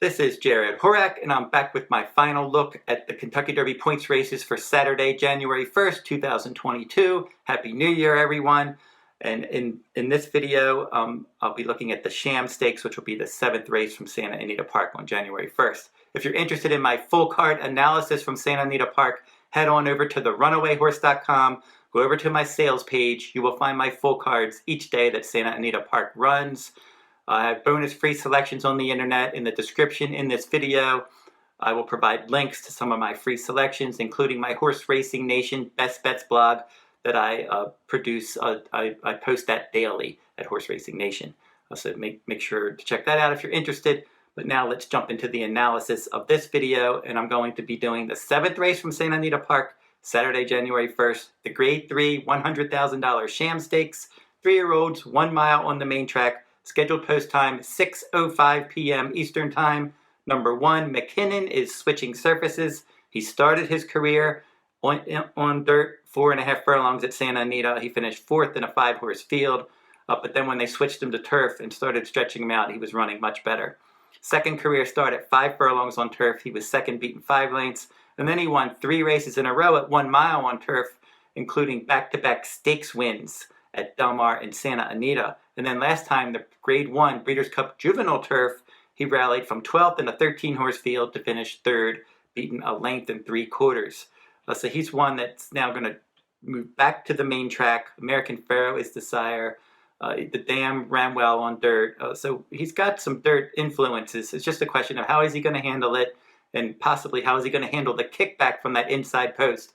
This is Jarrod Horak, and I'm back with my final look at the Kentucky Derby points races for Saturday, January 1st, 2022. Happy New Year, everyone. And in this video, I'll be looking at the Sham Stakes, which will be the 7th race from Santa Anita Park on January 1st. If you're interested in my full card analysis from Santa Anita Park, head on over to the runawayhorse.com. Go over to my sales page. You will find my full cards each day that Santa Anita Park runs. I have bonus free selections on the internet. In the description in this video, I will provide links to some of my free selections, including my Horse Racing Nation Best Bets blog that I produce. I post that daily at Horse Racing Nation. So make sure to check that out if you're interested. But now let's jump into the analysis of this video, and I'm going to be doing the 7th race from Santa Anita Park, Saturday, January 1st, the Grade 3 $100,000 Sham Stakes, 3-year-olds, 1 mile on the main track. Scheduled post time 6:05 p.m. Eastern Time. Number 1, Mackinnon is switching surfaces. He started his career on dirt, 4.5 furlongs at Santa Anita. He finished 4th in a 5-horse field. But then when they switched him to turf and started stretching him out, he was running much better. Second career start at 5 furlongs on turf. He was second, beaten 5 lengths. And then he won 3 races in a row at 1 mile on turf, including back-to-back stakes wins at Del Mar and Santa Anita. And then last time, the Grade 1 Breeders' Cup Juvenile Turf, he rallied from 12th in a 13-horse field to finish 3rd, beaten a length and 3/4. So he's one that's now going to move back to the main track. American Pharoah is the sire. The dam ran well on dirt. So he's got some dirt influences. It's just a question of how is he going to handle it, and possibly how is he going to handle the kickback from that inside post,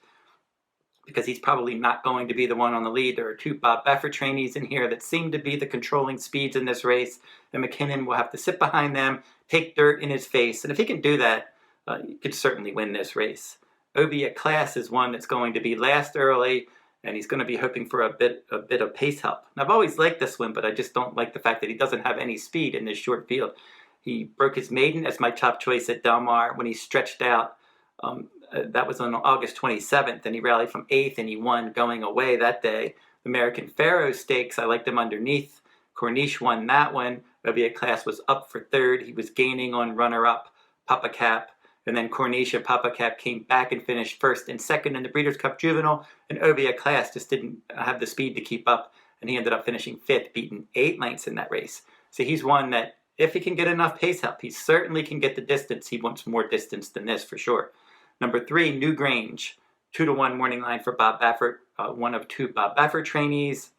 because he's probably not going to be the one on the lead. There are 2 Bob Baffert trainees in here that seem to be the controlling speeds in this race, and Mackinnon will have to sit behind them, take dirt in his face, and if he can do that, he could certainly win this race. Oviatt class is one that's going to be last early, and he's going to be hoping for a bit of pace help. And I've always liked this one, but I just don't like the fact that he doesn't have any speed in this short field. He broke his maiden as my top choice at Del Mar when he stretched out. That was on August 27th, and he rallied from 8th, and he won going away that day. The American Pharoah Stakes, I liked him underneath. Corniche won that one. Oviatt class was up for 3rd. He was gaining on runner-up Papa Cap. And then Corniche and Papa Cap came back and finished 1st and 2nd in the Breeders' Cup Juvenile. And Oviatt class just didn't have the speed to keep up, and he ended up finishing 5th, beaten 8 lengths in that race. So he's one that, if he can get enough pace help, he certainly can get the distance. He wants more distance than this for sure. Number 3, Newgrange, 2-1 morning line for Bob Baffert, one of 2 Bob Baffert trainees.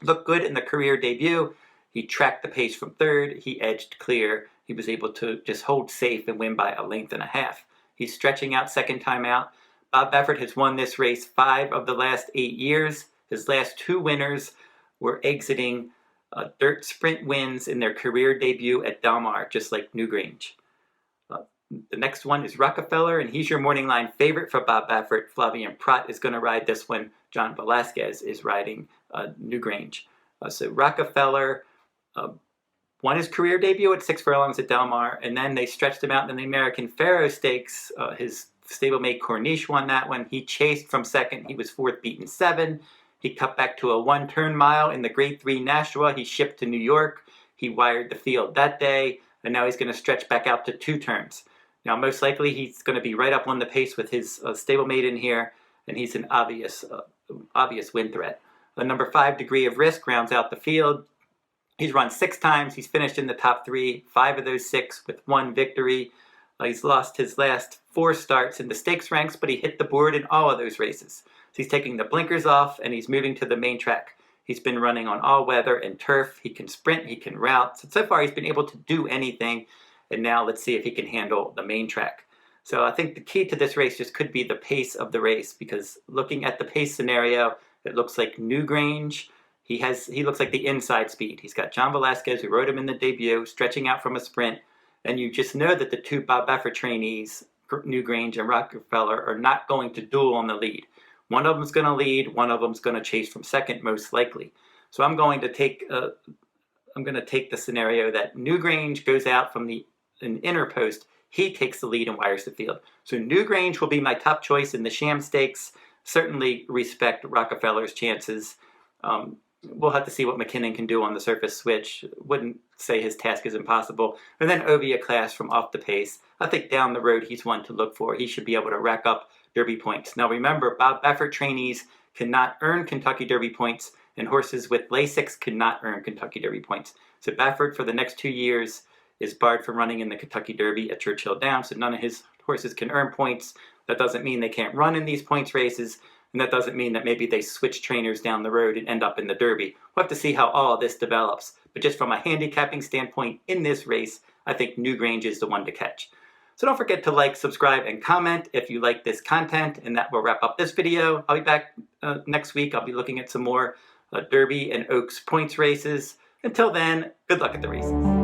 Looked good in the career debut. He tracked the pace from 3rd. He edged clear. He was able to just hold safe and win by 1.5 lengths. He's stretching out second time out. Bob Baffert has won this race 5 of the last 8 years. His last 2 winners were exiting dirt sprint wins in their career debut at Del Mar, just like Newgrange. The next one is Rockefeller, and he's your morning line favorite for Bob Baffert. Flavien Prat is going to ride this one. John Velasquez is riding Newgrange. So Rockefeller won his career debut at 6 furlongs at Del Mar, and then they stretched him out in the American Pharoah Stakes. His stablemate Corniche won that one. He chased from 2nd. He was 4th, beaten 7. He cut back to a 1-turn mile in the Grade 3 Nashua. He shipped to New York. He wired the field that day, and now he's going to stretch back out to 2 turns. Now, most likely, he's going to be right up on the pace with his stablemate in here, and he's an obvious win threat. The number 5, Degree of Risk, rounds out the field. He's run 6 times. He's finished in the top 3, 5 of those 6 with 1 victory. He's lost his last 4 starts in the stakes ranks, but he hit the board in all of those races. So he's taking the blinkers off, and he's moving to the main track. He's been running on all weather and turf. He can sprint. He can route. So far, he's been able to do anything. And now let's see if he can handle the main track. So I think the key to this race just could be the pace of the race, because looking at the pace scenario, it looks like Newgrange, he looks like the inside speed. He's got John Velasquez, who rode him in the debut, stretching out from a sprint. And you just know that the 2 Bob Baffert trainees, Newgrange and Rockefeller, are not going to duel on the lead. One of them's going to lead. One of them's going to chase from 2nd, most likely. So I'm going to take the scenario that Newgrange goes out from an inner post. He takes the lead and wires the field. So Newgrange will be my top choice in the Sham Stakes. Certainly respect Rockefeller's chances. we'll have to see what Mackinnon can do on the surface switch. Wouldn't say his task is impossible. And then Oviatt class from off the pace. I think down the road he's one to look for. He should be able to rack up Derby points. Now remember, Bob Baffert trainees cannot earn Kentucky Derby points, and horses with Lasix cannot earn Kentucky Derby points. So Baffert for the next 2 years is barred from running in the Kentucky Derby at Churchill Downs, so none of his horses can earn points. That doesn't mean they can't run in these points races, and that doesn't mean that maybe they switch trainers down the road and end up in the Derby. We'll have to see how all of this develops. But just from a handicapping standpoint in this race, I think Newgrange is the one to catch. So don't forget to like, subscribe, and comment if you like this content, and that will wrap up this video. I'll be back next week. I'll be looking at some more Derby and Oaks points races. Until then, good luck at the races.